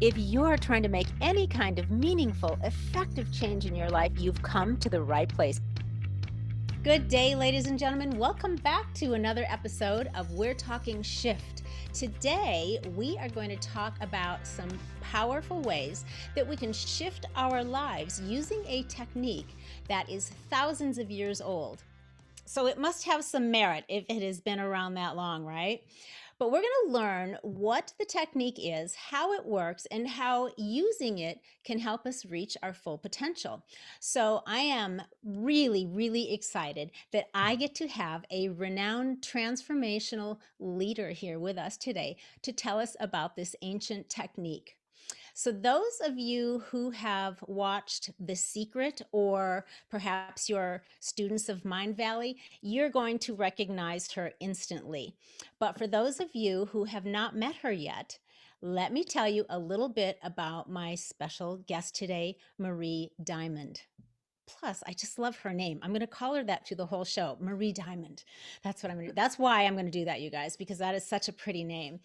If you're trying to make any kind of meaningful, effective change in your life, you've come to the right place. Good day, ladies and gentlemen. Welcome back to another episode of We're Talking Shift. Today, we are going to talk about some powerful ways that we can shift our lives using a technique that is thousands of years old. So it must have some merit if it has been around that long, right? But we're going to learn what the technique is, how it works, and how using it can help us reach our full potential. So I am really, really excited that I get to have a renowned transformational leader here with us today to tell us about this ancient technique. So, those of you who have watched The Secret, or perhaps you're students of Mind Valley, you're going to recognize her instantly. But for those of you who have not met her yet, let me tell you a little bit about my special guest today, Marie Diamond. Plus, I just love her name. I'm going to call her that through the whole show, Marie Diamond. That's what I'm going to do. That's why I'm going to do that, you guys, because that is such a pretty name.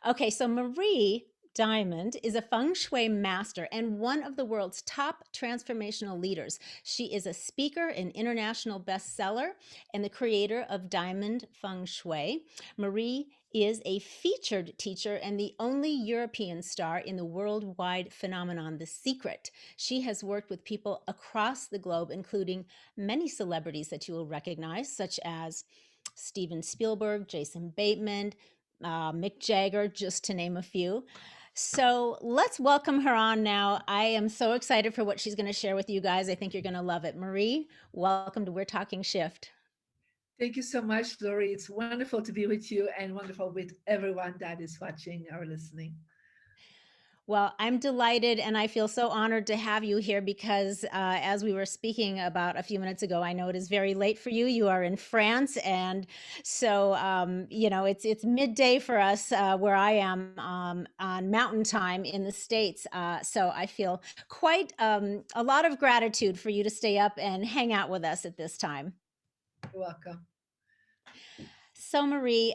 Okay, so Marie Diamond is a Feng Shui master and one of the world's top transformational leaders. She is a speaker and international bestseller and the creator of Diamond Feng Shui. Marie is a featured teacher and the only European star in the worldwide phenomenon, The Secret. She has worked with people across the globe, including many celebrities that you will recognize, such as Steven Spielberg, Jason Bateman, Mick Jagger, just to name a few. So let's welcome her on now. I am so excited for what she's going to share with you guys. I think you're going to love it. Marie, welcome to We're Talking Shift. Thank you so much, Loree. It's wonderful to be with you and wonderful with everyone that is watching or listening. Well, I'm delighted and I feel so honored to have you here because, as we were speaking about a few minutes ago, I know it is very late for you. You are in France, and so it's midday for us where I am on Mountain Time in the States. So I feel quite a lot of gratitude for you to stay up and hang out with us at this time. You're welcome. So, Marie,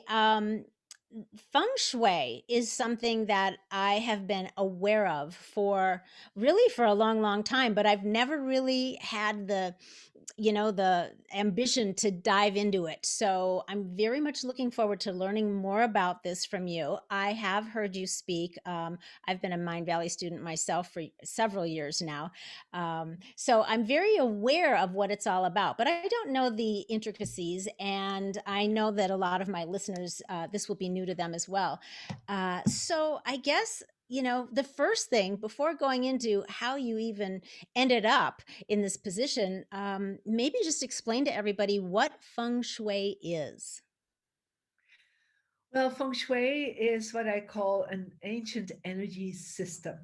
feng shui is something that I have been aware of for really for a long, long time, but I've never really had the ambition to dive into it. So I'm very much looking forward to learning more about this from you. I have heard you speak. I've been a Mind Valley student myself for several years now. So I'm very aware of what it's all about, but I don't know the intricacies. And I know that a lot of my listeners, this will be new to them as well. So I guess, the first thing before going into how you even ended up in this position, maybe just explain to everybody what feng shui is. Well, feng shui is what I call an ancient energy system,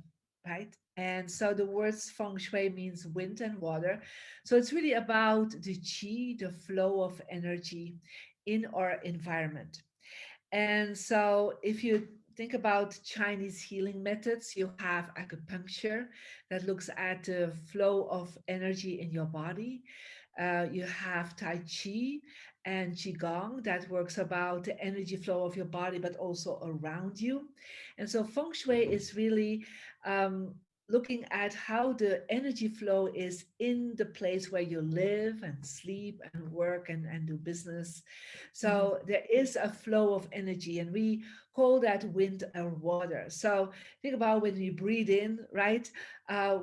right? And so the words feng shui means wind and water. So it's really about the qi, the flow of energy in our environment. And so if you think about Chinese healing methods, you have acupuncture that looks at the flow of energy in your body. You have Tai Chi and Qigong that works about the energy flow of your body, but also around you. And so Feng Shui is really looking at how the energy flow is in the place where you live and sleep and work and do business. Mhm. So there is a flow of energy, and we call that wind or water. So think about when we breathe in, right?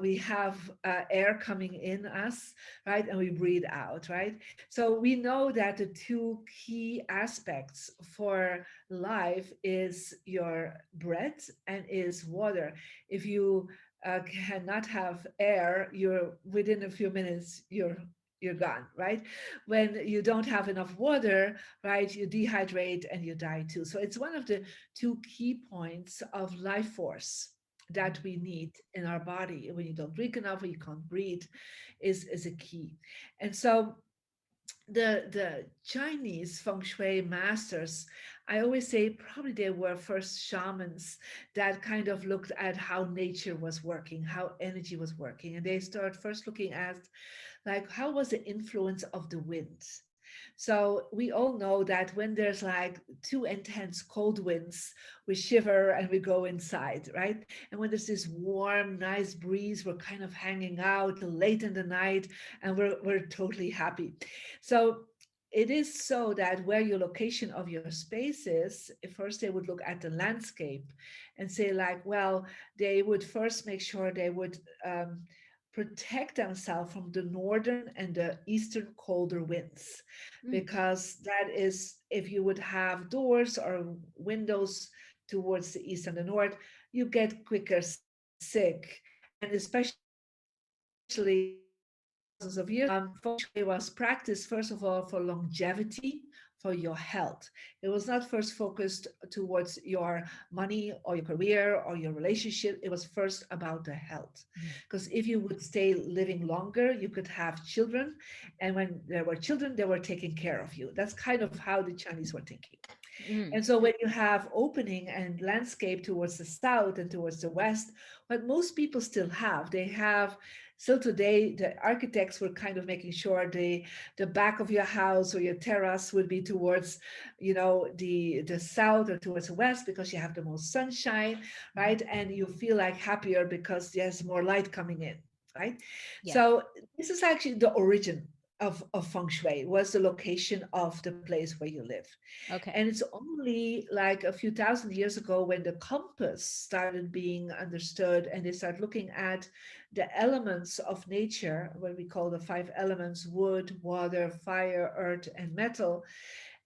We have air coming in us, right? And we breathe out, right? So we know that the two key aspects for life is your breath and is water. If you cannot have air, you're within a few minutes, you're gone, right? When you don't have enough water, right, you dehydrate and you die too. So it's one of the two key points of life force that we need in our body. When you don't drink enough or you can't breathe, is a key. And so the Chinese feng shui masters, I always say probably they were first shamans that kind of looked at how nature was working, how energy was working, and they start first looking at like how was the influence of the wind. So we all know that when there's like too intense cold winds, we shiver and we go inside, right? And when there's this warm, nice breeze, we're kind of hanging out till late in the night and we're totally happy. So it is so that where your location of your space is, first they would look at the landscape and say, like, well, they would first make sure they would protect themselves from the northern and the eastern colder winds, Mm. because that is, if you would have doors or windows towards the east and the north, you get quicker sick. And especially thousands of years ago, feng shui was practiced first of all for longevity, for your health. It was not first focused towards your money or your career or your relationship. It was first about the health. Mm. Because if you would stay living longer, you could have children. And when there were children, they were taking care of you. That's kind of how the Chinese were thinking. Mm. And so when you have opening and landscape towards the south and towards the west, what most people still have, they have still today, the architects were kind of making sure the back of your house or your terrace would be towards, the south or towards the west, because you have the most sunshine, Mhm. right? And you feel like happier because there's more light coming in, right? Yes. So this is actually the origin of feng shui, was the location of the place where you live. Okay. And it's only like a few thousand years ago when the compass started being understood and they start looking at the elements of nature, what we call the five elements: wood, water, fire, earth, and metal.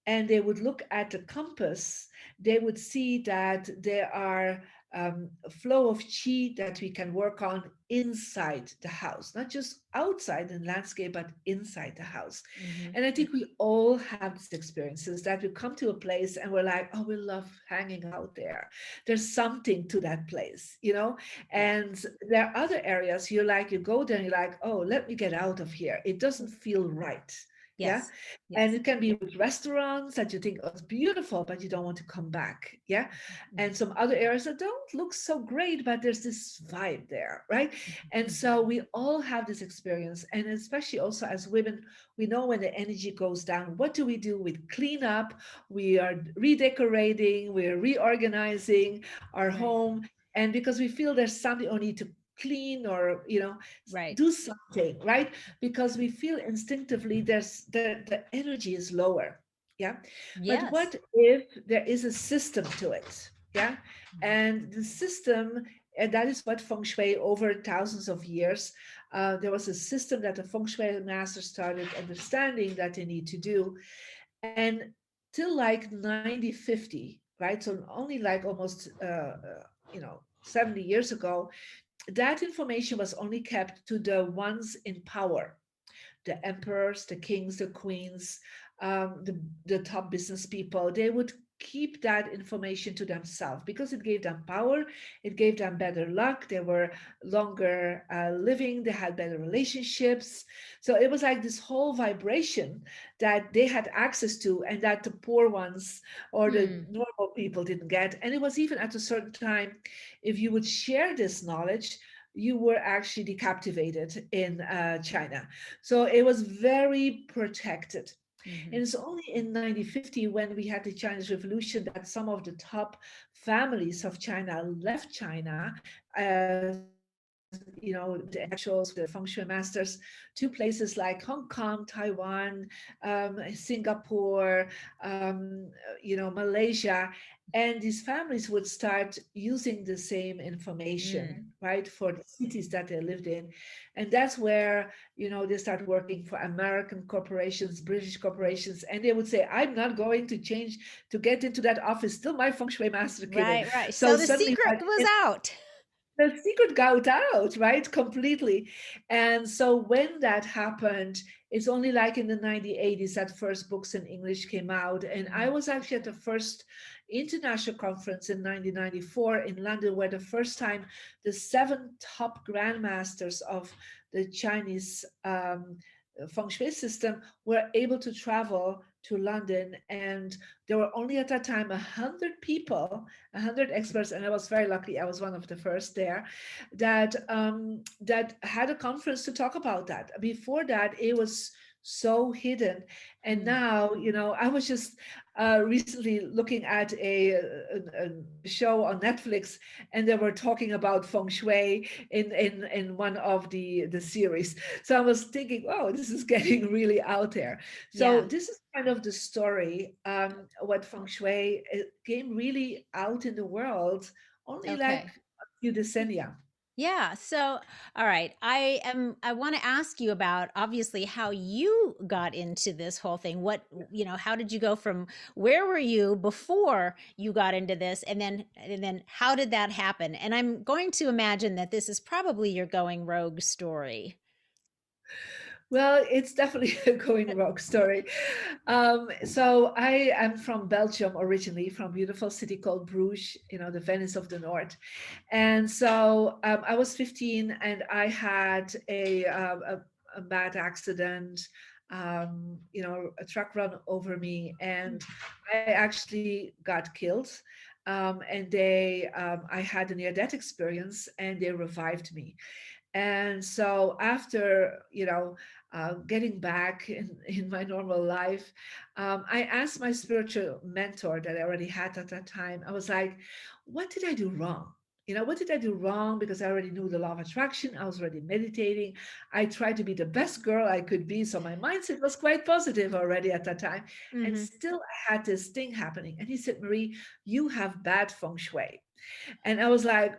And they would look at the compass, they would see that there are a flow of chi that we can work on inside the house, not just outside in landscape, but inside the house. Mm-hmm. And I think we all have these experiences that we come to a place and we're like, oh, we love hanging out there. There's something to that place, Yeah. And there are other areas you like, you go there and you're like, oh, let me get out of here. It doesn't feel right. Yeah. Yes. And Yes. it can be with restaurants that you think, oh, it's beautiful, but you don't want to come back. Yeah. Mm-hmm. And some other areas that don't look so great, but there's this vibe there. Right. And Mm-hmm. so we all have this experience. And especially also as women, we know when the energy goes down, what do? We clean up, we are redecorating, we're reorganizing our Right. home. And because we feel there's something we need to clean or, Right. do something, right? Because we feel instinctively the energy is lower. Yeah. But Yes. what if there is a system to it? Yeah. Mhm. And the system, and that is what feng shui over thousands of years, there was a system that the feng shui master started understanding that they need to do. And till like 1950, right? So only like almost, 70 years ago, that information was only kept to the ones in power: the emperors, the kings, the queens, the top business people. They would keep that information to themselves because it gave them power, it gave them better luck, they were longer living, they had better relationships. So it was like this whole vibration that they had access to and that the poor ones or the Hmm. normal people didn't get. And it was even at a certain time, if you would share this knowledge, you were actually decapitated in China. So it was very protected. Mm-hmm. And it's only in 1950, when we had the Chinese Revolution, that some of the top families of China left China, as the intellectuals, the feng shui masters, to places like Hong Kong, Taiwan, Singapore, Malaysia. And these families would start using the same information, Mm. right, for the cities that they lived in. And that's where, they start working for American corporations, British corporations, and they would say, I'm not going to change to get into that office. Still my feng shui master kid in. Right. Right. So So the suddenly secret was out. the secret got out, right? Completely. And so when that happened, it's only like in the 1980s that first books in English came out. And I Mm-hmm. was actually at the first international conference in 1994 in London, where the first time the seven top grandmasters of the Chinese feng shui system were able to travel to London. And there were only at that time 100 people, 100 experts, and I was very lucky. I was one of the first there that had a conference to talk about that. Before that, it was so hidden. And Mm. now, I was just recently looking at a show on Netflix, and they were talking about feng shui in one of the series. So I was thinking, wow, this is getting really out there. So Yeah. this is kind of the story, what feng shui came really out in the world only like Okay. a few decennia. Yeah. So, all right. I want to ask you about obviously how you got into this whole thing. How did you go from where were you before you got into this and then how did that happen? And I'm going to imagine that this is probably your going rogue story. Well, it's definitely a going rogue story. So I am from Belgium originally, from a beautiful city called Bruges, the Venice of the North. And so I was 15 and I had a bad accident. A truck run over me, and I actually got killed. I had a near-death experience, and they revived me. And so after, getting back in my normal life, I asked my spiritual mentor that I already had at that time, I was like, what did I do wrong? What did I do wrong? Because I already knew the law of attraction. I was already meditating. I tried to be the best girl I could be. So my mindset was quite positive already at that time. And Mm-hmm. still I had this thing happening. And he said, Marie, you have bad feng shui. And I was like,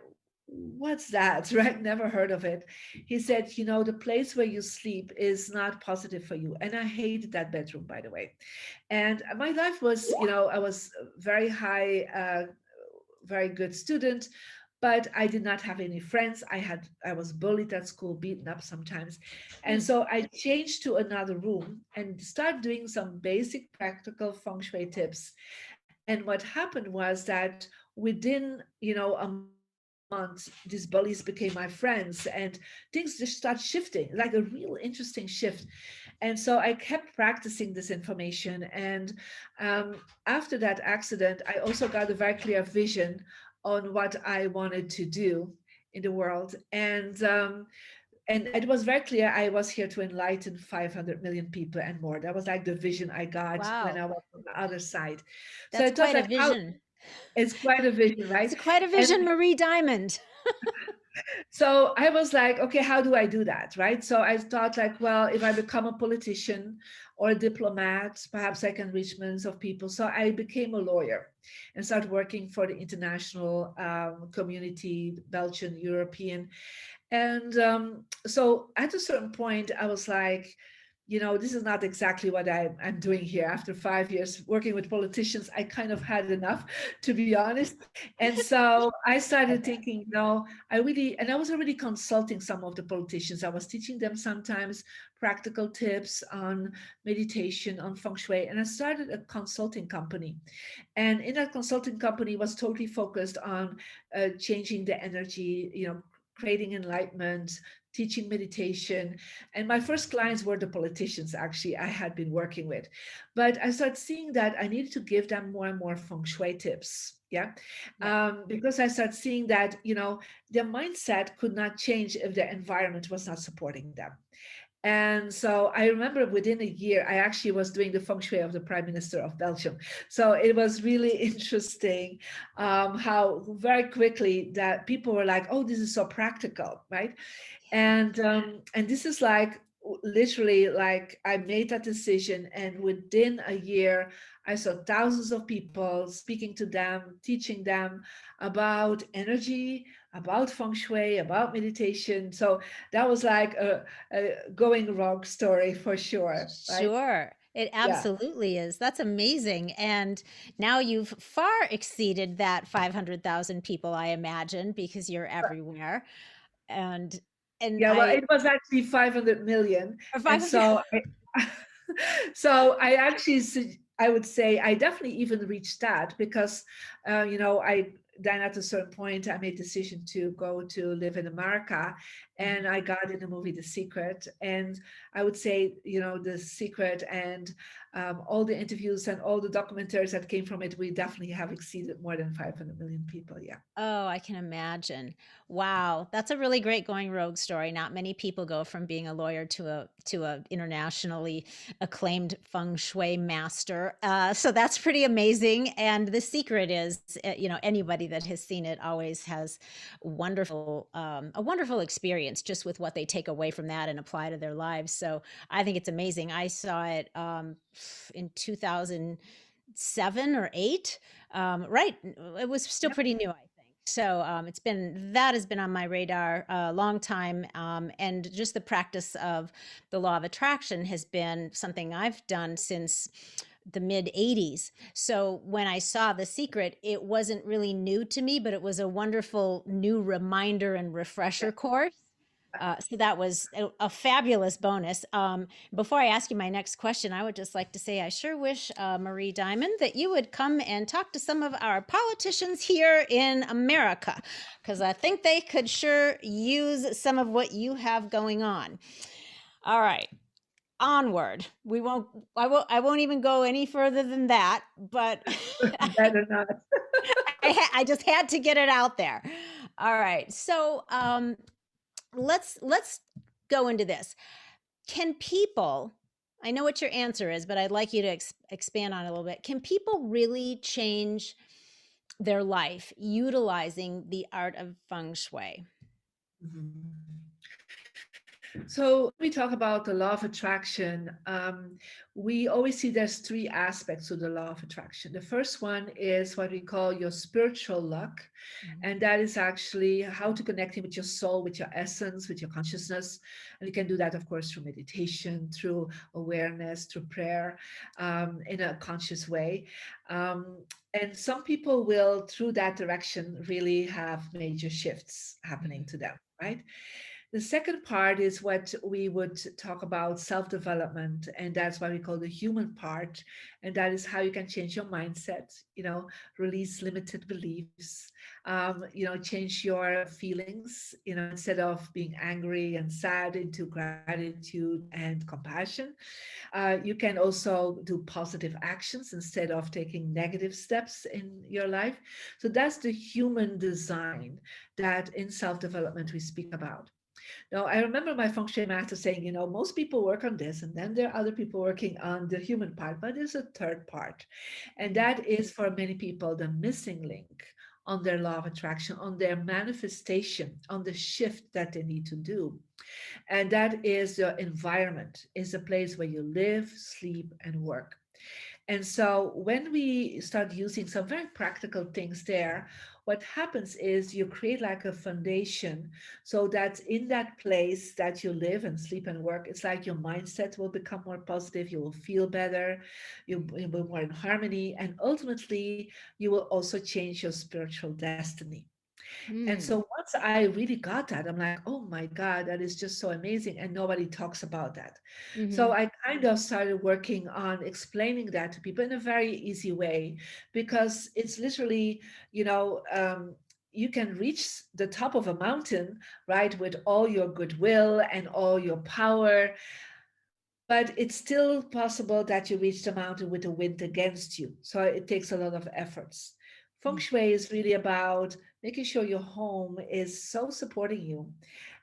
what's that? Right? Never heard of it. He said, the place where you sleep is not positive for you. And I hated that bedroom, by the way. And my life was, I was very high, very good student, but I did not have any friends. I was bullied at school, beaten up sometimes. And Mm. so I changed to another room and started doing some basic practical feng shui tips. And what happened was that within, a month, these bullies became my friends, and things just start shifting, like a real interesting shift. And so I kept practicing this information. And after that accident, I also got a very clear vision on what I wanted to do in the world. And it was very clear I was here to enlighten 500 million people and more. That was like the vision I got when I Wow. was on the other side. So I That's thought quite a like, how vision. it's quite a vision, right? It's quite a And vision, Marie Diamond. so I was like, okay, how do I do that? Right. So I thought, like, well, if I become a politician or a diplomat, perhaps I can reach millions of people. So I became a lawyer and started working for the international community, Belgian, European. And so at a certain point, I was like, this is not exactly what I'm doing here. After 5 years working with politicians, I kind of had enough, to be honest. And so I started thinking, and I was already consulting some of the politicians. I was teaching them sometimes practical tips on meditation, on feng shui, and I started a consulting company. And in that consulting company was totally focused on changing the energy, creating enlightenment, teaching meditation. And my first clients were the politicians, actually, I had been working with. But I started seeing that I needed to give them more and more feng shui tips. Yeah. Yeah. Because I started seeing that, their mindset could not change if their environment was not supporting them. And so I remember within a year, I actually was doing the feng shui of the Prime Minister of Belgium. So it was really interesting how very quickly that people were like, "Oh, this is so practical, right?" And this is like literally like I made that decision, and within a year, I saw thousands of people, speaking to them, teaching them about energy, about feng shui, about meditation. So that was like a going rogue story for sure, right? Sure. It Yeah. absolutely is. That's amazing. And now you've far exceeded that 500,000 people, I imagine, because you're everywhere. And and Yeah, well, I it was actually 500 million. or And 500. so so I actually, I would say I definitely even reached that because, I then at a certain point, I made decision to go to live in America, Mhm. and I got in the movie The Secret. And I would say, The Secret and All the interviews and all the documentaries that came from it, we definitely have exceeded more than 500 million people. Yeah. Oh, I can imagine. Wow, that's a really great going rogue story. Not many people go from being a lawyer to a internationally acclaimed feng shui master. So that's pretty amazing. And the secret is, anybody that has seen it always has a wonderful experience just with what they take away from that and apply to their lives. So I think it's amazing. I saw it in 2007 or eight. Right, it was still Yep. pretty new, I think. So that has been on my radar a long time, and just the practice of the law of attraction has been something I've done since the mid 80s. So when I saw The Secret, it wasn't really new to me, but it was a wonderful new reminder and Yeah. refresher course. So that was a fabulous bonus. Before I ask you my next question, I would just like to say I sure wish, Marie Diamond, that you would come and talk to some of our politicians here in America, because I think they could sure use some of what you have going on. All right, onward. We won't. I won't even go any further than that. But Better not. I just had to get it out there. All right. So let's go into this. Can people, I know what your answer is, but I'd like you to expand on it a little bit. Can people really change their life utilizing the art of feng shui? Mhm. So we talk about the law of attraction. We always see there's three aspects to the law of attraction. The first one is what we call your spiritual luck, Mhm. and that is actually how to connect with your soul, with your essence, with your consciousness. And you can do that, of course, through meditation, through awareness, through prayer, in a conscious way. Um, and some people will, through that direction, really have major shifts happening to them, right? The second part is what we would talk about self development, and that's what we call the human part. And that is how you can change your mindset, release limited beliefs, change your feelings, instead of being angry and sad into gratitude and compassion. You can also do positive actions instead of taking negative steps in your life. So that's the human design that in self development we speak about. Now, I remember my feng shui master saying, most people work on this, and then there are other people working on the human part, but there's a third part. And Mm, that is for many people the missing link on their law of attraction, on their manifestation, on the shift that they need to do. And that is your environment, is the place where you live, sleep, and work. And so when we start using some very practical things there, what happens is you create like a foundation so that in that place that you live and sleep and work, it's like your mindset will become more positive, you will feel better, you'll be more in harmony, and ultimately you will also change your spiritual destiny. And mm, so once I really got that, I'm like, oh my God, that is just so amazing. And nobody talks about that. So mhm, I kind of started working on explaining that to people in a very easy way, because it's literally, you know, you can reach the top of a mountain, right, with all your goodwill and all your power, but it's still possible that you reach the mountain with the wind against you. So it takes a lot of efforts. Feng mm, Shui is really about making sure your home is so supporting you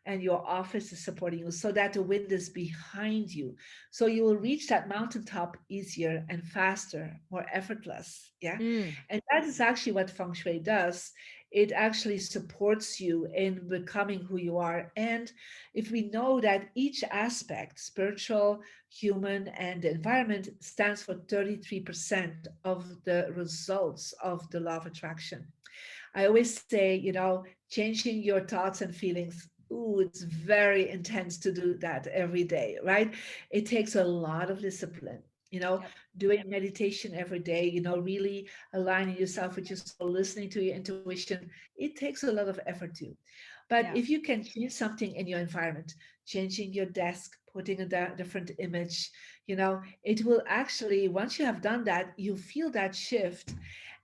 and your office is supporting you so that the wind is behind you. So you will reach that mountaintop easier and faster, more effortless. Yeah. mm, And that is actually what Feng Shui does. It actually supports you in becoming who you are. And if we know that each aspect, spiritual, human, and the environment, stands for 33% of the results of the law of attraction. I always say, changing your thoughts and feelings. Ooh, it's very intense to do that every day, right? It takes a lot of discipline. yep, Doing meditation every day, really aligning yourself with your soul, listening to your intuition. It takes a lot of effort too. But yeah, if you can change something in your environment, changing your desk, putting a different image, it will actually, once you have done that, you feel that shift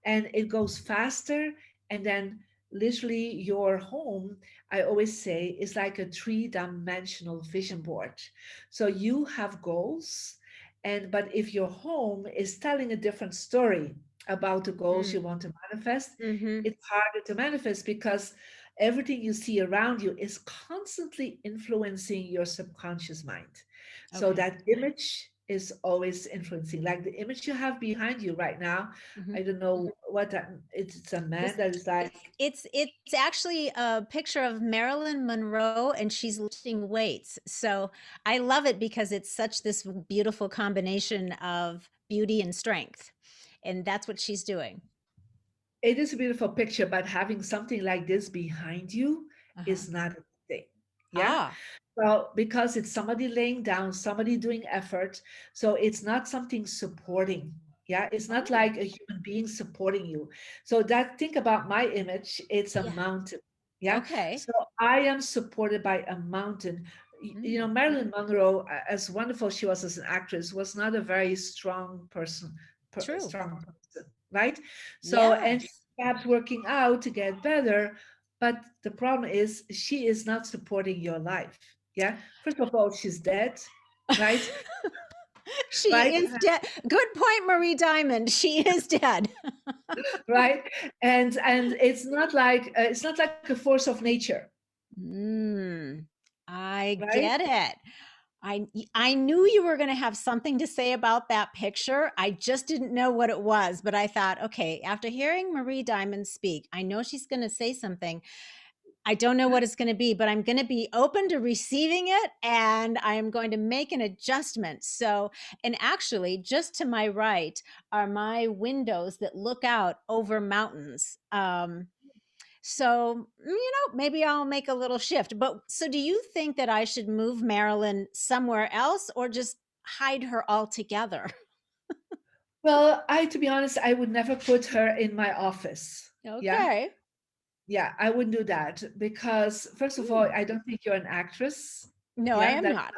and it goes faster. And then literally your home, I always say, is like a three-dimensional vision board. So you have goals And but if your home is telling a different story about the goals you Mm. want to manifest, Mm-hmm. it's harder to manifest because everything you see around you is constantly influencing your subconscious mind. So Okay. that image is always influencing. Like the image you have behind you right now, Mm-hmm. I don't know what that it's a man This that is like, it's actually a picture of Marilyn Monroe, and she's lifting weights. So I love it because it's such this beautiful combination of beauty and strength, and that's what she's doing. it is a beautiful picture, but having something like this behind you Uh-huh. is not a thing. Yeah. Ah. Well, because it's somebody laying down, somebody doing effort. So it's not something supporting. Yeah. It's not Oh. like a human being supporting you. So that think about my image, it's a Yeah. mountain. Yeah. Okay. So I am supported by a mountain. You know, Mm. Marilyn Monroe, as wonderful she was as an actress, was not a very strong person, True. strong person, right? So, and Yes. perhaps working out to get better. But the problem is she is not supporting your life. Yeah. First of all, she's dead, right? She Right. is dead. Good point, Marie Diamond. She is dead. Right. And it's not like a force of nature, Mm, I right? get it. I knew you were going to have something to say about that picture. I just didn't know what it was, but I thought, okay, after hearing Marie Diamond speak, I know she's going to say something. I don't know what it's going to be, but I'm going to be open to receiving it and I am going to make an adjustment. So, and actually, just to my right are my windows that look out over mountains. So, maybe I'll make a little shift. But so do you think that I should move Marilyn somewhere else or just hide her altogether? Well, to be honest, I would never put her in my office. Yeah. Okay. Yeah, I wouldn't do that because first of all, Mm. I don't think you're an actress. No, I Yeah, am not.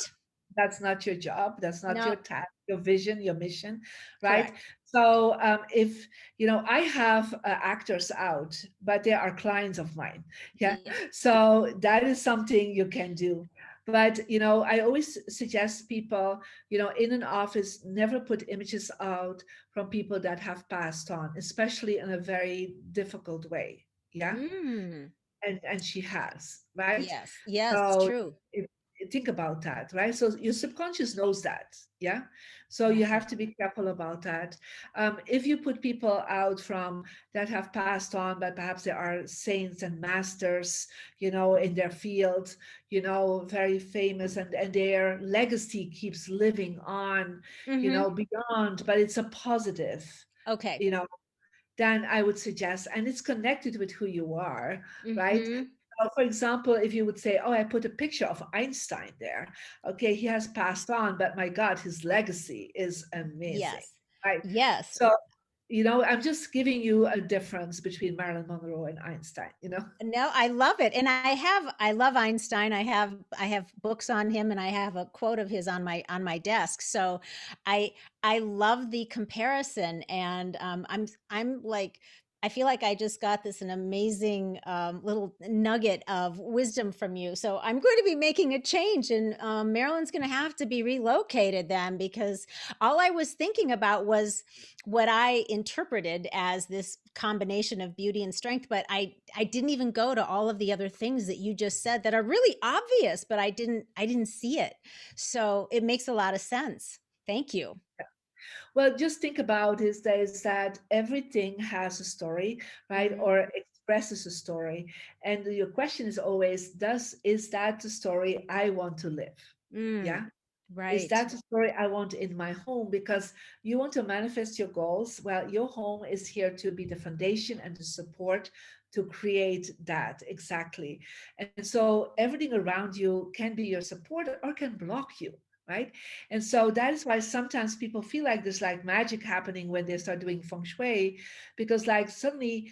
that's not your job. That's not your No, task, your vision, your mission, right? correct. So if I have actors out, but they are clients of mine. Yeah, Yeah. so that is something you can do. But I always suggest people, in an office, never put images out from people that have passed on, especially in a very difficult way. Yeah, Mm. and she has, right? Yes. Yes, So true. if, think about that, right? So your subconscious knows that, yeah. So you Right. have to be careful about that. If you put people out from that have passed on, but perhaps they are saints and masters, in their field, very famous, and their legacy keeps living on, Mm-hmm. beyond, but it's a positive, Okay. you know then I would suggest, and it's connected with who you are, right? Mm-hmm. For example, if you would say, "Oh, I put a picture of Einstein there," okay, he has passed on, but my God, his legacy is amazing, Yes. right? Yes. So, I'm just giving you a difference between Marilyn Monroe and Einstein. No, I love it. And I love Einstein. I have books on him and I have a quote of his on my desk. So I I love the comparison and I'm like I feel like I just got this an amazing little nugget of wisdom from you. So I'm going to be making a change, and Marilyn's going to have to be relocated then because all I was thinking about was what I interpreted as this combination of beauty and strength, but I didn't even go to all of the other things that you just said that are really obvious, but I didn't see it. So it makes a lot of sense. Thank you. Well, just think about is that everything has a story, right? Mhm. Or expresses a story. And your question is always, is that the story I want to live? Mm, Yeah. Is right. that the story I want in my home? Because you want to manifest your goals. Well, your home is here to be the foundation and the support to create that exactly. And so everything around you can be your support or can block you, right? And so that is why sometimes people feel like there's like magic happening when they start doing feng shui, because like suddenly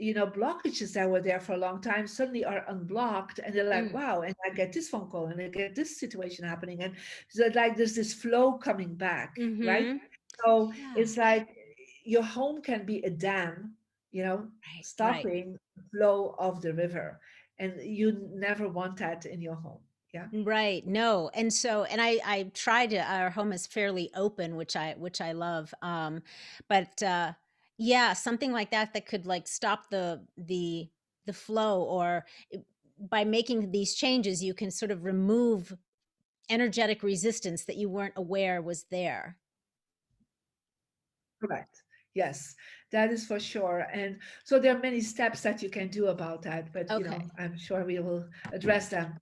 blockages that were there for a long time suddenly are unblocked and they're like, Mm, wow, and I get this phone call and I get this situation happening. And so like there's this flow coming back, right? mhm. So Yeah. it's like your home can be a dam, Right, right. stopping the flow of the river. And you never want that in your home. Yeah. Right. No. And so, and I try to, our home is fairly open, which I love. But yeah, something like that that could like stop the flow, or by making these changes, you can sort of remove energetic resistance that you weren't aware was there. Correct. Yes, that is for sure. And so there are many steps that you can do about that, but Okay. I'm sure we will address them.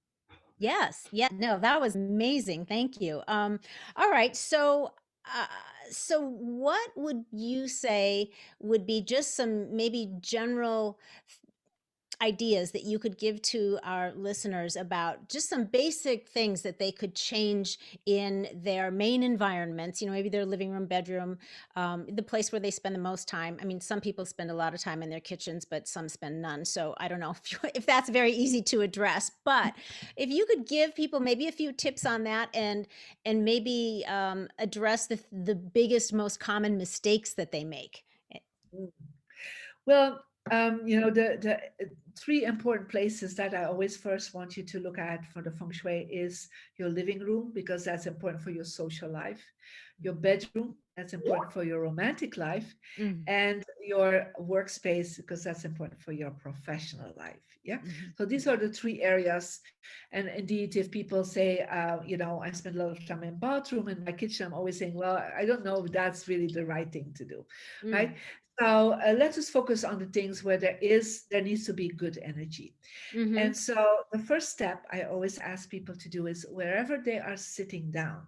Yes. Yeah. No, that was amazing. Thank you. All right. So, uh, so what would you say would be just some maybe general ideas that you could give to our listeners about just some basic things that they could change in their main environments, maybe their living room, bedroom, the place where they spend the most time. I mean, some people spend a lot of time in their kitchens, but some spend none. So I don't know if that's very easy to address, but if you could give people maybe a few tips on that, and maybe address the biggest, most common mistakes that they make. Mm. Well, the three important places that I always first want you to look at for the feng shui is your living room, because that's important for your social life, your bedroom, that's important for your romantic life, Mm, and your workspace, because that's important for your professional life. Yeah. mhm, So these are the three areas. And indeed, if people say, I spend a lot of time in bathroom and my kitchen, I'm always saying, well, I don't know if that's really the right thing to do, right? mm, So let's just focus on the things where there needs to be good energy. mhm. And so the first step I always ask people to do is wherever they are sitting down.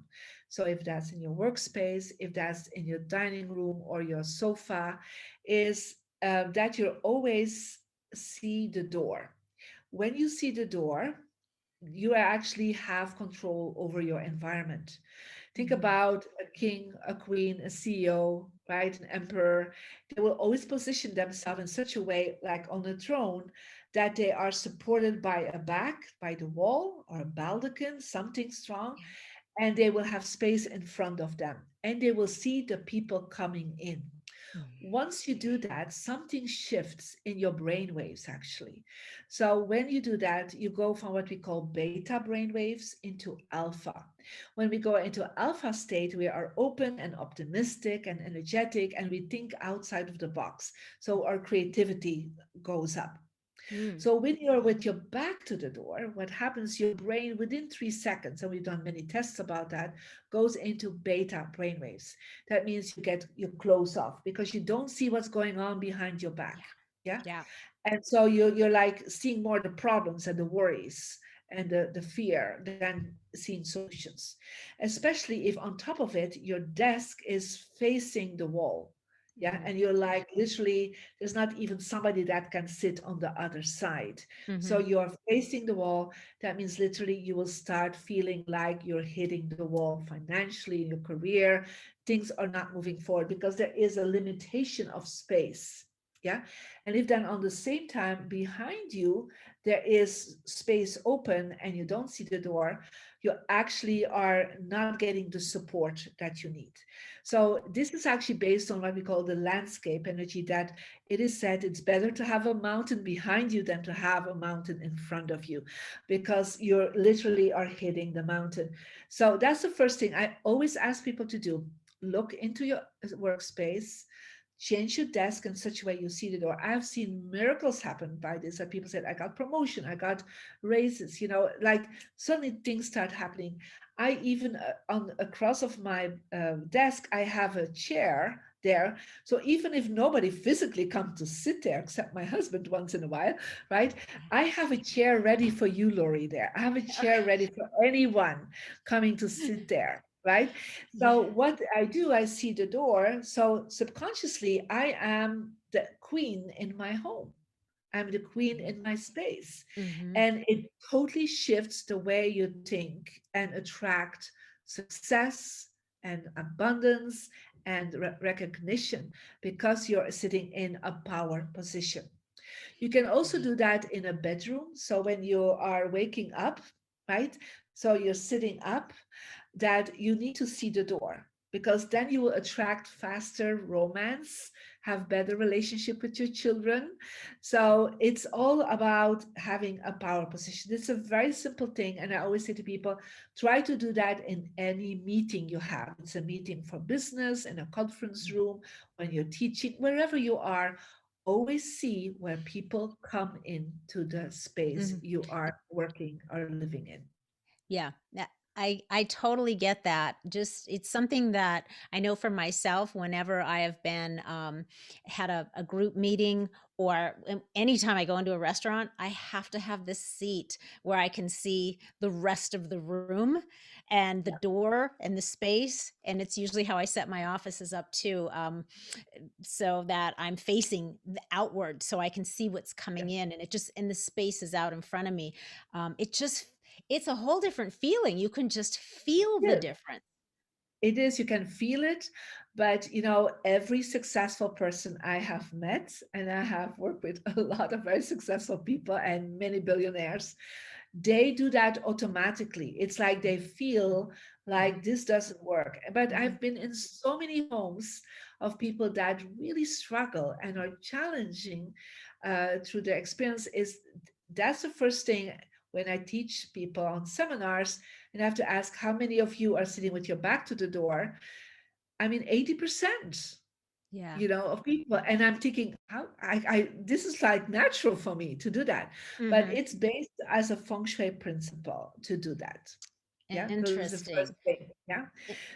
So if that's in your workspace, if that's in your dining room or your sofa, is that you always see the door. When you see the door, you actually have control over your environment. Think Mhm. about a king, a queen, a CEO, right? An emperor. They will always position themselves in such a way, like on a throne, that they are supported by a back, by the wall or a baldachin, something strong, Yeah. and they will have space in front of them, and they will see the people coming in. Mm. Once you do that, something shifts in your brain waves actually. So when you do that, you go from what we call beta brain waves into alpha. When we go into alpha state, we are open and optimistic and energetic, and we think outside of the box. So our creativity goes up. Mm. So when you're with your back to the door, what happens, your brain within 3 seconds, and we've done many tests about that, goes into beta brainwaves. That means you close off because you don't see what's going on behind your back. Yeah. Yeah. Yeah. And so you're like seeing more the problems and the worries and the fear than seeing solutions. Especially if on top of it, your desk is facing the wall. Yeah. Mm. And you're like literally, there's not even somebody that can sit on the other side. So Mhm. you're facing the wall. That means literally you will start feeling like you're hitting the wall financially in your career. Things are not moving forward because there is a limitation of space. Yeah. And if then on the same time behind you, there is space open and you don't see the door, you actually are not getting the support that you need. So this is actually based on what we call the landscape energy, that it is said it's better to have a mountain behind you than to have a mountain in front of you, because you literally are hitting the mountain. So that's the first thing I always ask people to do. Look into your workspace, change your desk in such a way you see the door. I've seen miracles happen by this, that people said, I got promotion, I got raises, like suddenly things start happening. I even on across of my desk, I have a chair there. So even if nobody physically comes to sit there, except my husband once in a while, right? I have a chair ready for you, Loree, there. I have a chair ready for anyone coming to sit there, right? Yeah. So what I do, I see the door. So subconsciously, I am the queen in my home. I'm the queen in my space. Mhm. And it totally shifts the way you think and attract success and abundance and recognition, because you're sitting in a power position. You can also do that in a bedroom. So when you are waking up, right? So you're sitting up, that you need to see the door. because then you will attract faster romance, have better relationship with your children. So it's all about having a power position. It's a very simple thing. And I always say to people, try to do that in any meeting you have. It's a meeting for business, in a conference room, when you're teaching, wherever you are, always see where people come into the space Mhm. you are working or living in. Yeah, I totally get that. Just it's something that I know for myself. Whenever I have been had a group meeting, or anytime I go into a restaurant, I have to have this seat where I can see the rest of the room and the door and the space. And it's usually how I set my offices up too, so that I'm facing outward, so I can see what's Yeah. coming in, and it just and the space is out in front of me. It just it's a whole different feeling. You can just feel the Yes. difference. It is, you can feel it, but every successful person I have met, and I have worked with a lot of very successful people and many billionaires, they do that automatically. It's like they feel like Mhm, this doesn't work. But mhm. I've been in so many homes of people that really struggle and are challenging through their experience. Is That's the first thing when I teach people on seminars, and I have to ask how many of you are sitting with your back to the door. I mean, 80%, Yeah. of people. And I'm thinking, how I this is like natural for me to do that. But Mhm. it's based as a feng shui principle to do that. Yeah, that is the first Interesting. thing. Yeah.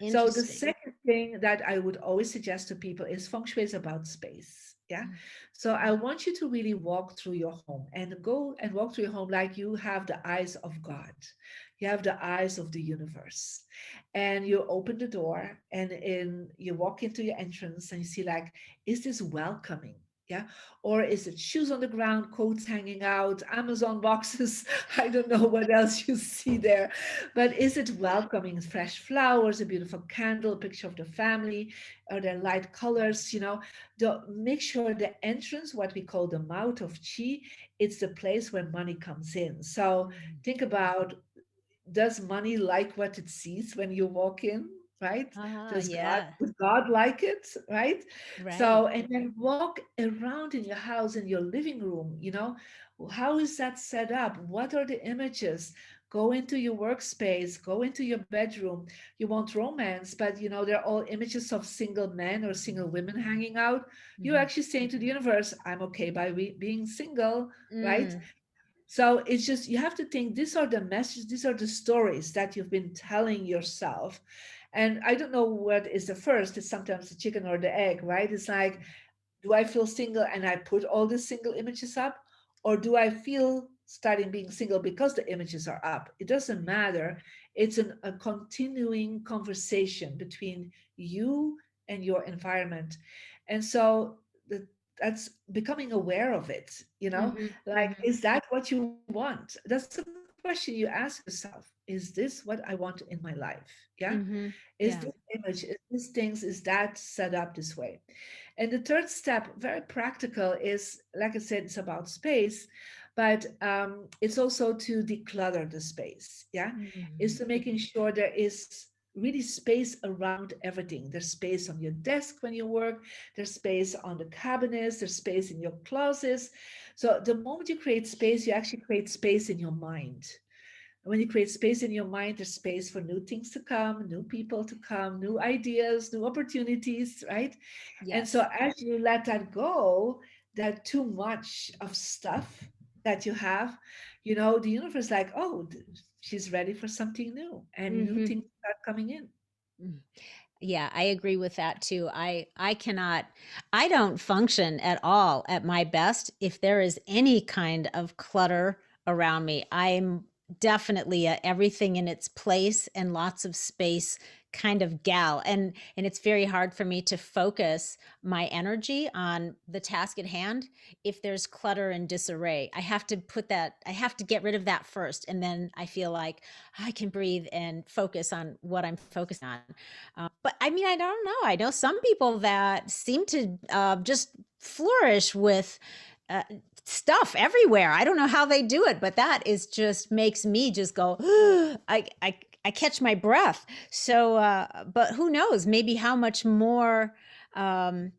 So the Interesting. second thing that I would always suggest to people is feng shui is about space. Yeah. Mm, So I want you to really walk through your home and go and walk through your home like you have the eyes of God. You have the eyes of the universe. And you open the door, and you walk into your entrance, and you see, like, is this welcoming? Yeah. Or is it shoes on the ground, coats hanging out, Amazon boxes? I don't know what else you see there, but is it welcoming? Fresh flowers, a beautiful candle, a picture of the family, or their light colors? Make sure the entrance, what we call the mouth of chi, it's the place where money comes in. So mhm. think about, does money like what it sees when you walk in, right? Yeah. Would God like it, right? Right. So, and then walk around in your house, in your living room, how is that set up? What are the images? Go into your workspace, go into your bedroom. You want romance, but they're all images of single men or single women hanging out. You're Mhm. actually saying to the universe, I'm okay by being single, right? Mm. So it's just, you have to think, these are the messages, these are the stories that you've been telling yourself. And I don't know what is the first, it's sometimes the chicken or the egg, right? It's like, do I feel single and I put all the single images up? Or do I feel starting being single because the images are up? It doesn't matter. It's a continuing conversation between you and your environment. And so that's becoming aware of it, Mhm. like, Mhm. is that what you want? That's the question you ask yourself. Is this what I want in my life? Yeah. Mhm. Is this Yeah. image, is this things, is that set up this way? And the third step, very practical, is, like I said, it's about space, but it's also to declutter the space. Yeah. Is Mhm. to making sure there is really space around everything. There's space on your desk when you work, there's space on the cabinets, there's space in your closets. So the moment you create space, you actually create space in your mind. When you create space in your mind, there's space for new things to come, new people to come, new ideas, new opportunities, right? And so Yes. as you let that go, that too much of stuff that you have, the universe is like, oh, she's ready for something new, and new Mhm. things start coming in. Mm. Yeah, I agree with that too. I don't function at all at my best if there is any kind of clutter around me. I'm definitely a everything in its place and lots of space kind of gal. And it's very hard for me to focus my energy on the task at hand if there's clutter and disarray. I have to get rid of that first, and then I feel like I can breathe and focus on what I'm focused on. But I mean, I don't know. I know some people that seem to just flourish with uh, stuff everywhere. I don't know how they do it, but that is just makes me just go. I catch my breath. So, but who knows? Maybe how much more um,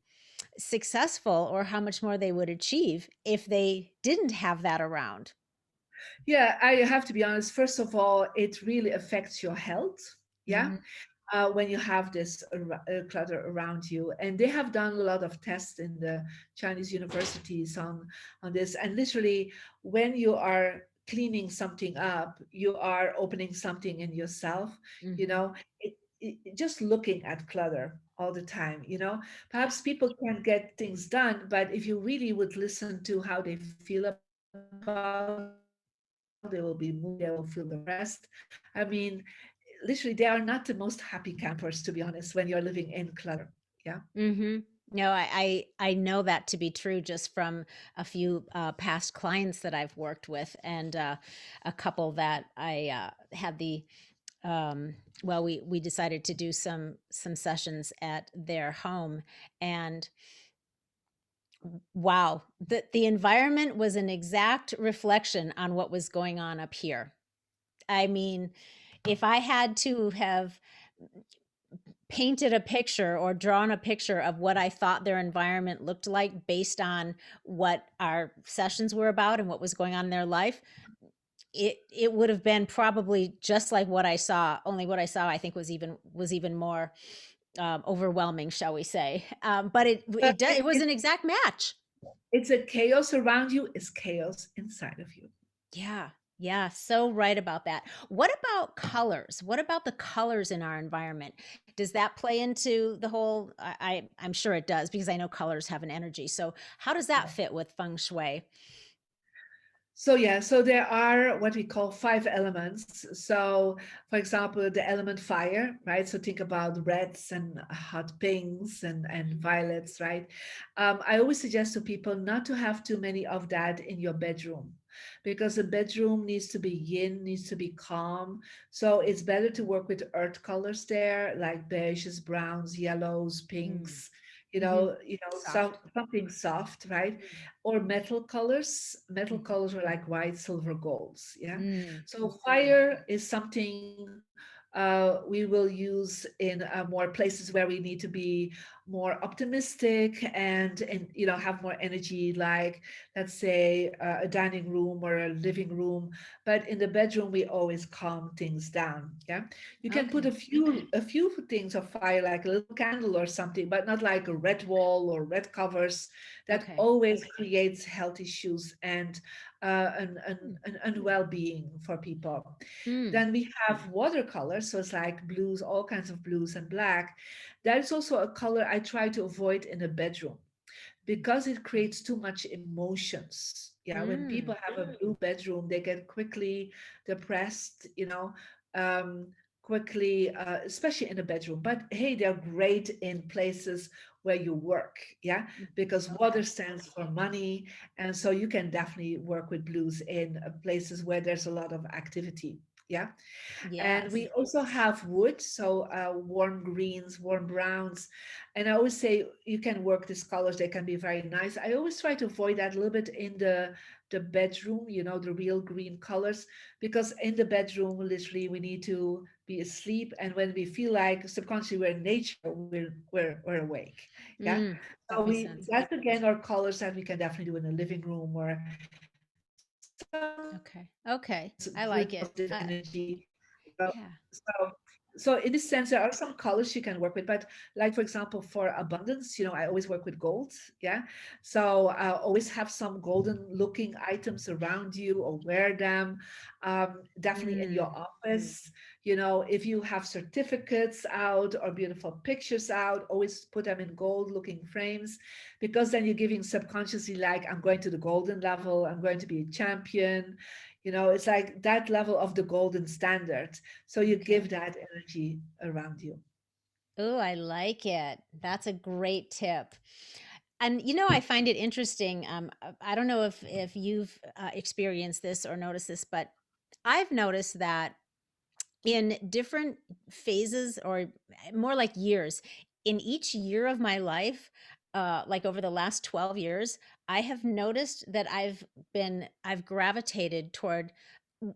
successful or how much more they would achieve if they didn't have that around. Yeah, I have to be honest. First of all, it really affects your health. Yeah, Hmm. when you have this clutter around you. And they have done a lot of tests in the Chinese universities on this. And literally, when you are cleaning something up, you are opening something in yourself. You Hmm. know, just looking at clutter all the time. Perhaps people can't get things done, but if you really would listen to how they feel about it, they will be moody, they will feel depressed. I mean, literally, they are not the most happy campers, to be honest, when you're living in clutter. Yeah. Hmm. No, I know that to be true just from a few past clients that I've worked with, and a couple that I had the well, we decided to do some sessions at their home, and wow, the environment was an exact reflection on what was going on up here. I mean, if I had to have painted a picture or drawn a picture of what I thought their environment looked like based on what our sessions were about and what was going on in their life, it would have been probably just like what I saw. Only what I saw, I think, was even more overwhelming, shall we say? But But it was an exact match. it's a chaos around you, it's chaos inside of you. Yeah. Yeah, so right about that. What about colors? What about the colors in our environment? Does that play into the whole I'm sure it does because I know colors have an energy. So how does that fit with feng shui? So yeah, so there are what we call five elements. So for example, the element fire, right? So think about reds and hot pinks and violets, right? I always suggest to people not to have too many of that in your bedroom because the bedroom needs to be yin, needs to be calm. So it's better to work with earth colors there, like beiges, browns, yellows, Mm. pinks, Hmm. so Soft. something soft, right? Mm. Or metal colors. Metal Mhm. colors are like white, silver, golds. Yeah. Mm. So fire is something we will use in more places where we need to be more optimistic and have more energy, like let's say a dining room or a living room. But in the bedroom, we always calm things down. Yeah. You can put Okay. a few things of fire, like a little candle or something, but not like a red wall or red covers. That Okay. always creates health issues and Mm. an unwell-being for people. Mm. Then we have watercolors, so it's like blues, all kinds of blues and black. That is also a color I try to avoid in a bedroom because it creates too much emotions. Yeah, when people Mm. have a blue bedroom, they get quickly depressed, um, quickly, especially in a bedroom. But hey, they're great in places where you work. Yeah, Mm. because Okay. water stands for money. And so you can definitely work with blues in places where there's a lot of activity. Yeah. And Yes. we also have wood, so warm greens, warm browns. And I always say you can work these colors, they can be very nice. I always try to avoid that a little bit in the bedroom, the real green colors, because in the bedroom, literally, we need to be asleep. And when we feel like subconsciously we're in nature, we're awake. Yeah. Mm. So That makes sense. that's again our colors that we can definitely do in a living room or some rooms Okay. with Okay. positive I like it. energy. So, Yeah. so in this sense, there are some colors you can work with, but like for example, for abundance, I always work with gold. Yeah. So always have some golden looking items around you or wear them. Definitely in your Mm. office. If you have certificates out or beautiful pictures out, always put them in gold looking frames, because then you're giving subconsciously, like, I'm going to the golden level, I'm going to be a champion. It's like that level of the golden standard. So you give Okay. that energy around you. Oh, I like it. That's a great tip. And I find it interesting. I don't know if you've experienced this or noticed this, but I've noticed that in different phases, or more like years, in each year of my life, like over the last 12 years, I have noticed that I've gravitated toward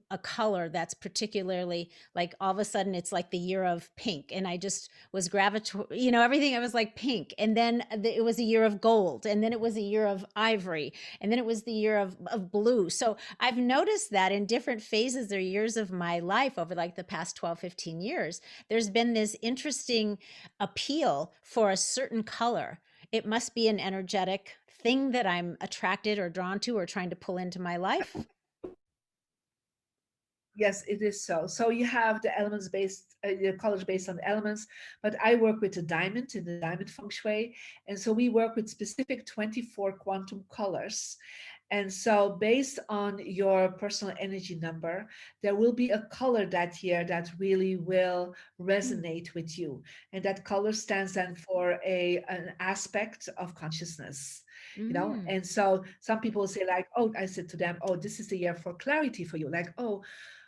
a color that's particularly like all of a sudden it's like the year of pink, and I just was everything I was like pink, and then it was a year of gold, and then it was a year of ivory, and then it was the year of blue. So I've noticed that in different phases or years of my life over like the past 12, 15 years, there's been this interesting appeal for a certain color. It must be an energetic thing that I'm attracted or drawn to or trying to pull into my life. Yes, it is so. So you have the elements based, the colors based on the elements, but I work with the diamond in the diamond feng shui. And so we work with specific 24 quantum colors. And so based on your personal energy number, there will be a color that year that really will Mm. resonate with you. And that color stands then for an aspect of consciousness. Mm. And so some people say like, oh, I said to them, oh, this is the year for clarity for you. Like, oh,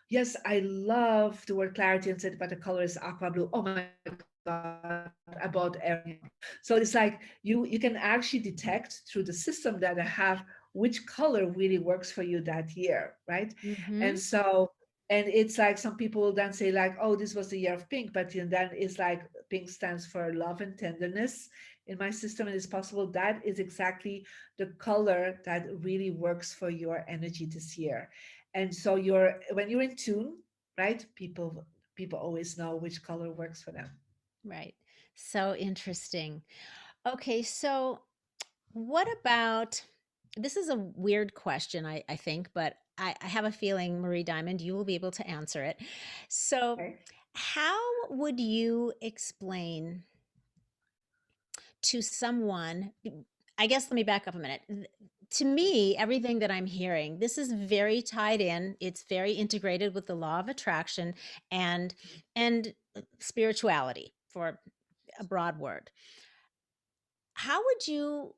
yes, I love the word clarity and said, but the color is aqua blue. Oh my God, I bought everything. So it's like you can actually detect through the system that I have which color really works for you that year, right? And Mhm. so and it's like some people then say like, oh, this was the year of pink, but then it's like pink stands for love and tenderness in my system, and it's possible that is exactly the color that really works for your energy this year. And so when you're in tune, right, people always know which color works for them. Right. So interesting. Okay, so what about this is a weird question, I think, but I have a feeling, Marie Diamond, you will be able to answer it. So, Okay. how would you explain to someone? I guess let me back up a minute. To me, everything that I'm hearing, this is very tied in. It's very integrated with the law of attraction and spirituality, for a broad word. How would you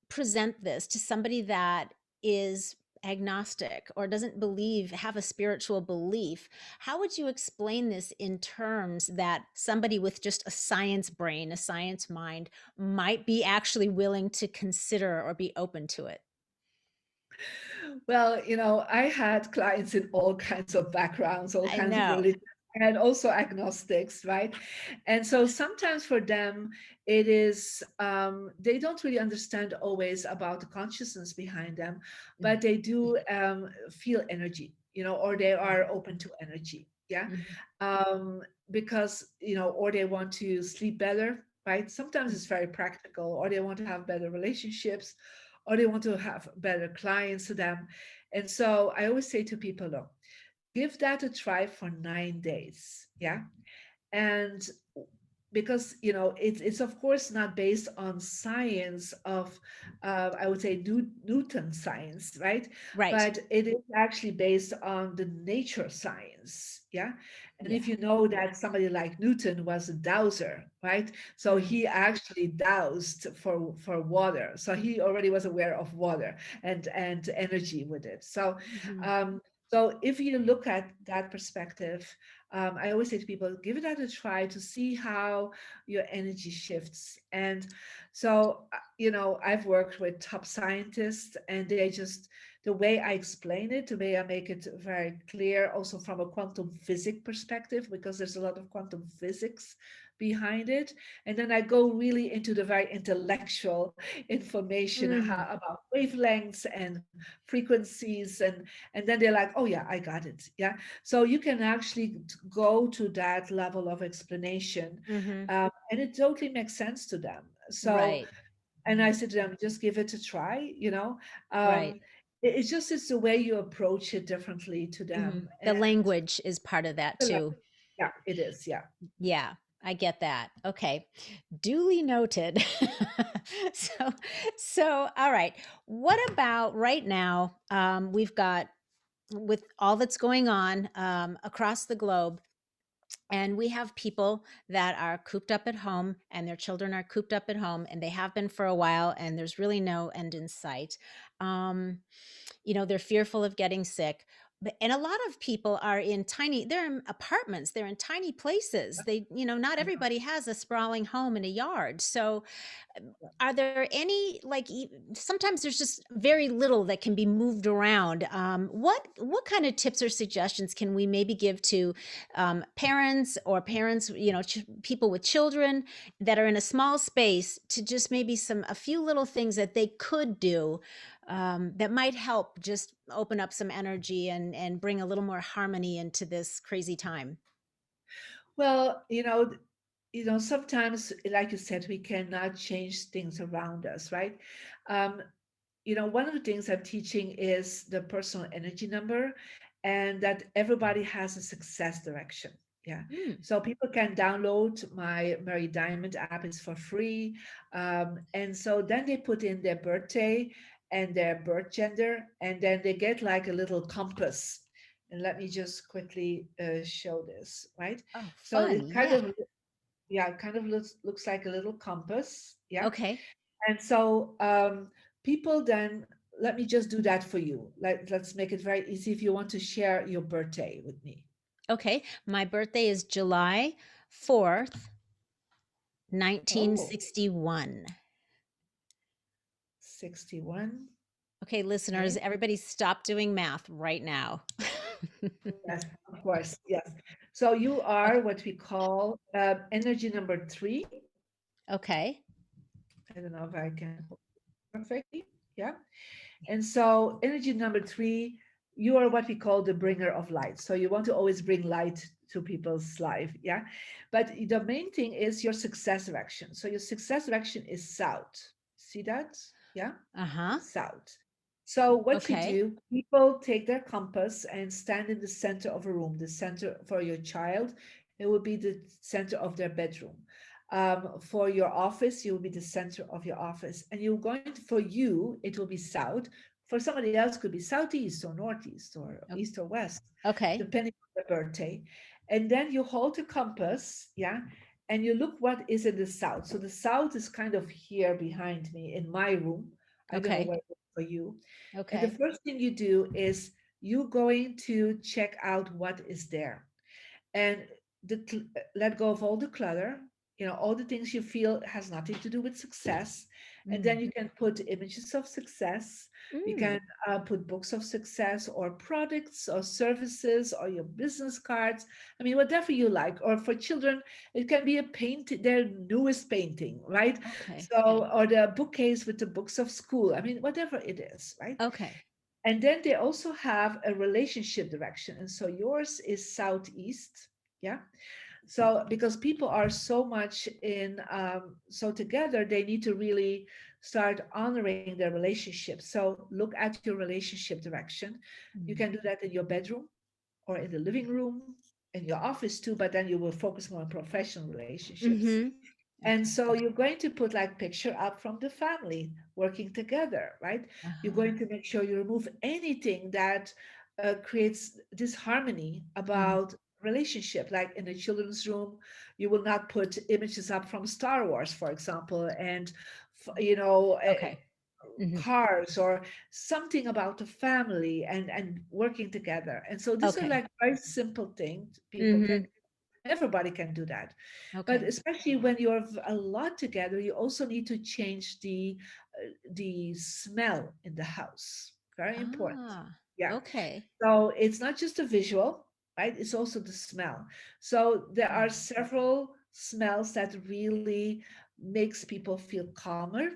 present this to somebody that is agnostic or doesn't have a spiritual belief? How would you explain this in terms that somebody with just a science brain, a science mind, might be actually willing to consider or be open to it? Well, I had clients in all kinds of backgrounds, all I kinds of know. religions, and also agnostics, right? And so sometimes for them, it is, they don't really understand always about the consciousness behind them, but they do feel energy, or they are open to energy. Yeah. Mhm. Um, because, or they want to sleep better, right? Sometimes it's very practical, or they want to have better relationships, or they want to have better clients to them. And so I always say to people, look, give that a try for 9 days. Yeah. And because it's of course not based on science of I would say Newton science, right? Right. But it is actually based on the nature science. Yeah. And Yeah. if you know that somebody like Newton was a dowser, right? So Mm. he actually doused for water, so he already was aware of water and energy with it. So Mhm. um so if you look at that perspective, I always say to people, give it a try to see how your energy shifts. And so, I've worked with top scientists, and the way I explain it, the way I make it very clear, also from a quantum physics perspective, because there's a lot of quantum physics behind it. And then I go really into the very intellectual information Mhm. about wavelengths and frequencies. And then they're like, oh, yeah, I got it. Yeah. So you can actually go to that level of explanation, Mhm. and it totally makes sense to them. So, Right. and I said to them, just give it a try. Right. It's just it's the way you approach it differently to Mhm. them, The and language is part of that like, too. yeah, it is, yeah. Yeah, I get that. Okay. Duly noted. so all right. What about right now? We've got, with all that's going on across the globe, and we have people that are cooped up at home, and their children are cooped up at home, and they have been for a while, and there's really no end in sight. Um, they're fearful of getting sick. And a lot of people are in they're in apartments, they're in tiny places. Not everybody has a sprawling home and a yard. So are there any, like, sometimes there's just very little that can be moved around. What kind of tips or suggestions can we maybe give to parents, people with children that are in a small space, to just maybe a few little things that they could do that might help just open up some energy and bring a little more harmony into this crazy time? Well, sometimes, like you said, we cannot change things around us, right? Um, one of the things I'm teaching is the personal energy number, and that everybody has a success direction. Yeah. Mm. So people can download my Mary Diamond app. It's for free. And so then they put in their birthday and their birth gender, and then they get like a little compass. And let me just quickly show this, right? Oh, So fun. it kind Yeah. of, yeah, it kind of looks like a little compass. Yeah. Okay. And so people then, let me just do that for you. Let's make it very easy if you want to share your birthday with me. Okay. My birthday is July 4th, Oh, 1961. 61. Okay, listeners, Okay. everybody stop doing math right now. Yes, of course. Yes. So you Okay. are what we call energy number 3. Okay. I don't know if I can hold it perfectly. Yeah. And so, energy number 3, you are what we call the bringer of light. So, you want to always bring light to people's life. Yeah. But the main thing is your success direction. So, your success direction is south. See that? Yeah. Uh-huh. South. So, what you Okay. do, people take their compass and stand in the center of a room, the center for your child. It will be the center of their bedroom. For your office, you will be the center of your office. And you're going to, for you, it will be south. For somebody else, could be southeast or northeast or o- east or west, Okay. depending on the birthday. And then you hold the compass, yeah, and you look what is in the south. So the south is kind of here behind me in my room. I don't know Okay. where it is for you. And the Okay. first thing you do is you going to check out what is there, and let go of all the clutter, all the things you feel has nothing to do with success. And then Mm. you can put images of success. You Mm. can put books of success or products or services or your business cards. I mean, whatever you like. Or for children, it can be a paint, their newest painting, right? Okay. So, or the bookcase with the books of school. I mean, whatever it is, right? Okay. And then they also have a relationship direction. And so yours is southeast. Yeah. So because people are so much so together, they need to really start honoring their relationship. So look at your relationship direction. You Mm. can do that in your bedroom or in the living room, in your office too, but then you will focus more on professional relationships. Mm-hmm. And Okay. so you're going to put like picture up from the family working together, right? You're Uh-huh. going to make sure you remove anything that creates disharmony Mm. about relationship. Like in the children's room, you will not put images up from Star Wars, for example, and Okay. Mm-hmm. cars or something about the family and working together. And so these are Okay. like very simple things people can. Mm-hmm. Everybody can do that. But Okay. especially when you're a lot together, you also need to change the smell in the house. Very important. Ah. Yeah. Okay. So it's not just a visual, right? It's also the smell. So there are Mm. several smells that really makes people feel calmer,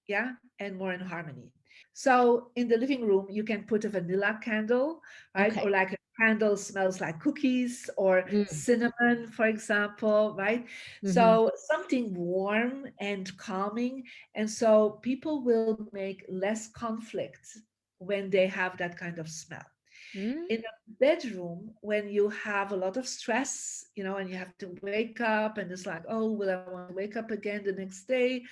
yeah, and more in harmony. So in the living room, you can put a vanilla candle, right? Or Okay. like a candle smells like cookies or Mm. cinnamon, for example, right? Mm-hmm. So something warm and calming. And so people will make less conflict when they have that kind of smell. Mm. In a bedroom, when you have a lot of stress, and you have to wake up and it's like, oh, will I want to wake up again the next day?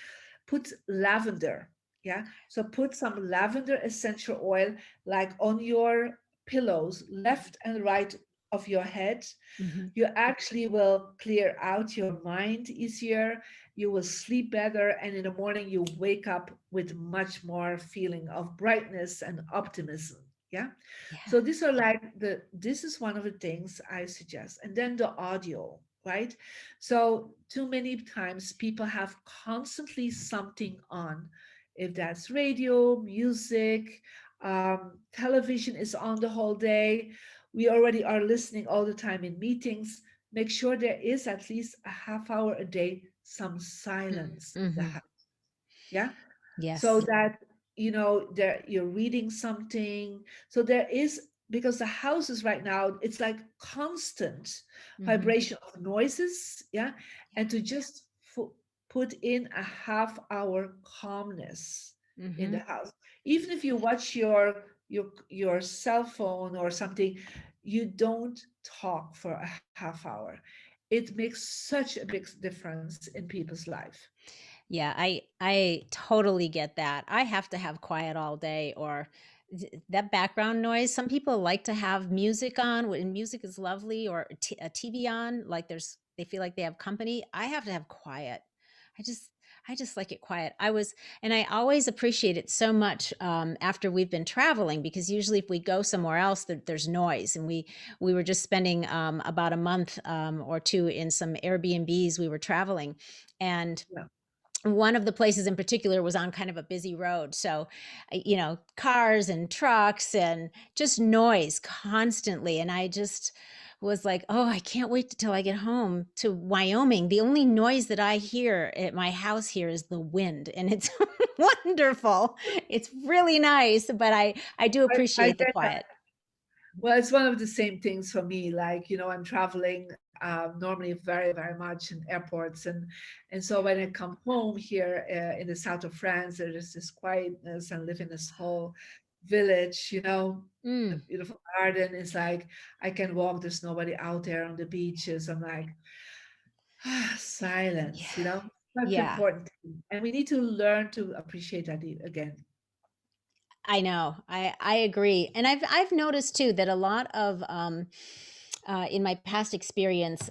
Put lavender. Yeah. So put some lavender essential oil like on your pillows, left and right of your head. Mm-hmm. You actually will clear out your mind easier. You will sleep better. And in the morning, you wake up with much more feeling of brightness and optimism. Yeah. Yeah. So these are like this is one of the things I suggest. And then the audio, right? So too many times people have constantly something on. If that's radio, music, television is on the whole day. We already are listening all the time in meetings. Make sure there is at least a half hour a day, some silence in the Mm-hmm. house. Yeah, so Yes. that there you're reading something, so there is, because the houses right now, it's like constant Mm-hmm. vibration of noises. Yeah, and to just put in a half hour calmness in Mm-hmm. the house, even if you watch your cell phone or something, you don't talk for a half hour. It makes such a big difference in people's life. Yeah, I totally get that. I have to have quiet all day or that background noise. Some people like to have music on when music is lovely or a TV on like they feel like they have company. I have to have quiet. I just I just like it quiet. And I always appreciate it so much after we've been traveling because usually if we go somewhere else, there's noise. And we were just spending about a month or two in some Airbnbs. We were traveling, and Yeah. one of the places in particular was on kind of a busy road. So, cars and trucks and just noise constantly. And I just was like, oh, I can't wait till I get home to Wyoming. The only noise that I hear at my house here is the wind, and it's wonderful. It's really nice, but I do I appreciate the get that. quiet. Well, it's one of the same things for me. Like, I'm traveling normally very, very much in airports. And so when I come home here in the south of France, there is this quietness and live in a small village, a Mm, beautiful garden. It's like I can walk, there's nobody out there on the beaches. I'm like, yeah. silence, such Yeah. important thing. And we need to learn to appreciate that again. I know. I agree, and I've noticed too that a lot of in my past experience,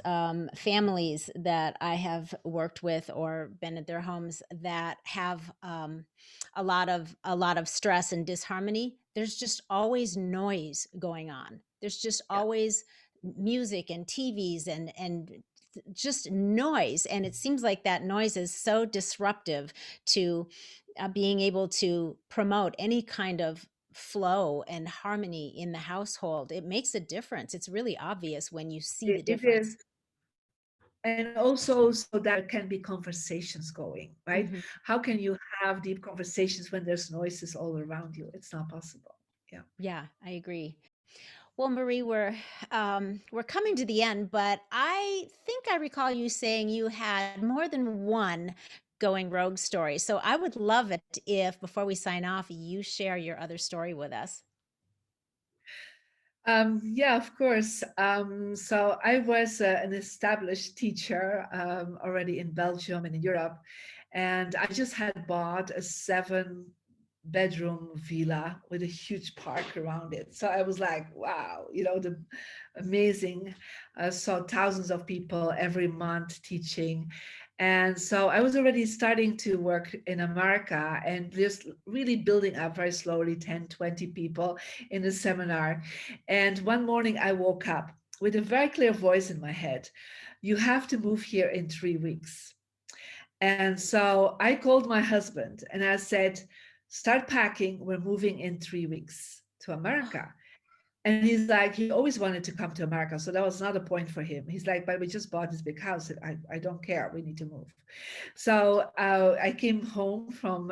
families that I have worked with or been at their homes that have a lot of stress and disharmony. There's just always noise going on. There's just Yeah. always music and TVs and just noise, and it seems like that noise is so disruptive to being able to promote any kind of flow and harmony in the household. It makes a difference. It's really obvious when you see the It difference. is. And also so that there can be conversations going, right? Hmm. How can you have deep conversations when there's noises all around you? It's not possible. Yeah. Yeah, I agree. Well, Marie, we're coming to the end, but I think I recall you saying you had more than one going rogue story. So I would love it if before we sign off, you share your other story with us. Yeah, of course. So I was an established teacher already in Belgium and in Europe, and I just had bought a 7 bedroom villa with a huge park around it. So I was like, wow, the amazing. Saw thousands of people every month teaching. And so I was already starting to work in America and just really building up very slowly 10, 20 people in the seminar. And one morning I woke up with a very clear voice in my head. You have to move here in 3 weeks. And so I called my husband and I said, start packing. We're moving in 3 weeks to America. And he's like, he always wanted to come to America. So that was not a point for him. He's like, but we just bought this big house. I don't care. We need to move. So I came home from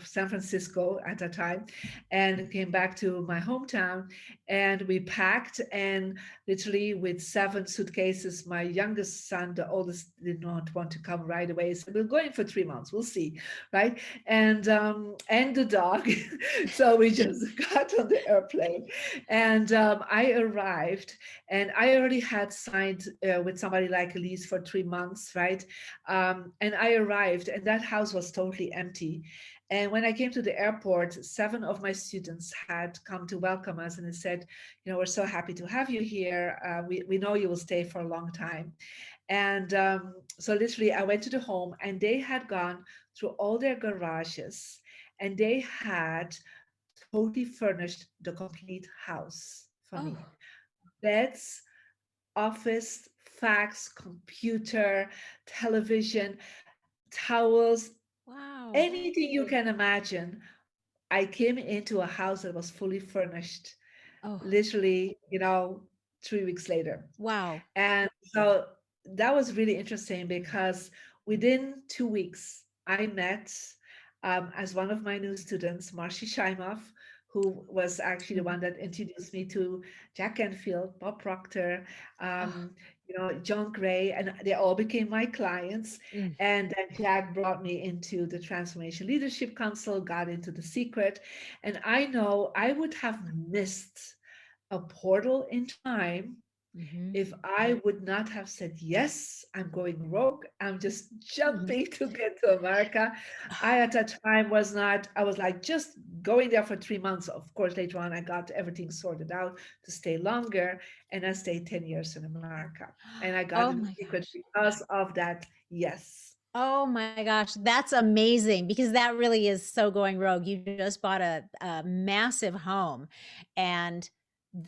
San Francisco at that time and came back to my hometown. And we packed, and literally with 7 suitcases, my youngest son, the oldest, did not want to come right away. So we're going for 3 months. We'll see. Right. And the dog. So we just got on the airplane, and I arrived, and I already had signed with somebody like a lease for 3 months, right? And I arrived, and that house was totally empty. And when I came to the airport, 7 of my students had come to welcome us, and they said, we're so happy to have you here. We know you will stay for a long time. And so literally, I went to the home, and they had gone through all their garages, and they had totally furnished the complete house for Oh, me. Beds, office, fax, computer, television, towels, wow. anything you can imagine. I came into a house that was fully furnished, Oh, literally, 3 weeks later. wow. And so that was really interesting because within 2 weeks, I met as one of my new students, Marcy Shimoff, who was actually the Mm. one that introduced me to Jack Canfield, Bob Proctor, Oh, John Gray, and they all became my clients. mm, And then Jack brought me into the Transformation Leadership Council, got into The Secret. And I know I would have missed a portal in time mm-hmm, if I would not have said, yes, I'm going rogue, I'm just mm-hmm. jumping to get to America. I, at that time, was not, I was like just going there for 3 months. Of course, later on, I got everything sorted out to stay longer. And I stayed 10 years in America. And I got Oh the my secret gosh. because of that, yes. Oh my gosh, that's amazing because that really is so going rogue. You just bought a massive home and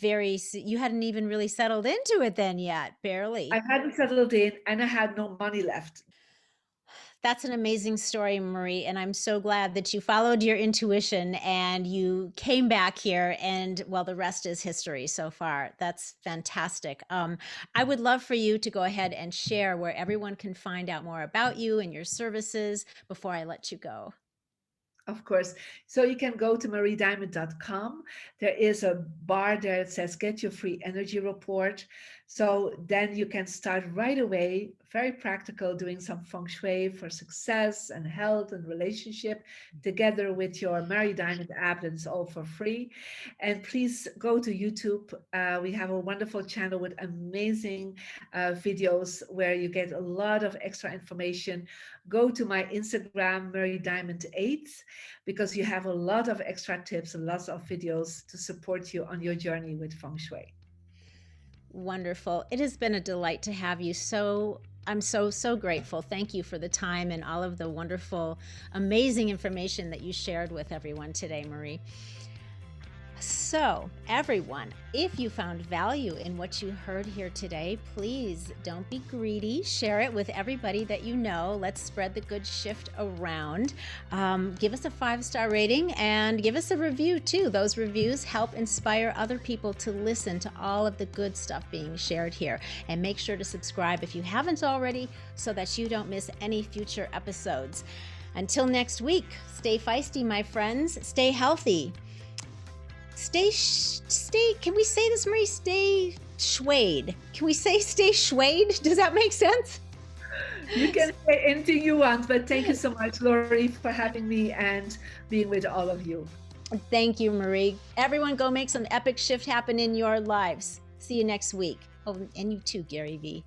you hadn't even really settled into it then yet, I barely. hadn't settled in and I had no money left. That's an amazing story, Marie, and I'm so glad that you followed your intuition and you came back here and well, the rest is history so far. That's fantastic. I would love for you to go ahead and share where everyone can find out more about you and your services before I let you go. Of course. So you can go to mariediamond.com. There is a bar there that says get your free energy report. So then you can start right away, very practical, doing some feng shui for success and health and relationship together with your Mary Diamond app that is all for free. And please go to YouTube. We have a wonderful channel with amazing videos where you get a lot of extra information. Go to my Instagram, Mary Diamond 8, because you have a lot of extra tips and lots of videos to support you on your journey with Feng Shui. Wonderful. It has been a delight to have you. I'm so grateful. Thank you for the time and all of the wonderful, amazing information that you shared with everyone today, Marie. So, everyone, if you found value in what you heard here today, please don't be greedy. Share it with everybody that you know. Let's spread the good shift around. Give us a 5-star rating and give us a review too. Those reviews help inspire other people to listen to all of the good stuff being shared here. And make sure to subscribe if you haven't already so that you don't miss any future episodes. Until next week, stay feisty, my friends. Stay healthy. Can we say this, Marie? Stay shwayed. Can we say stay shwayed? Does that make sense? You can say anything you want, but thank you so much, Loree, for having me and being with all of you. Thank you, Marie. Everyone go make some epic shift happen in your lives. See you next week. Oh, and you too, Gary V.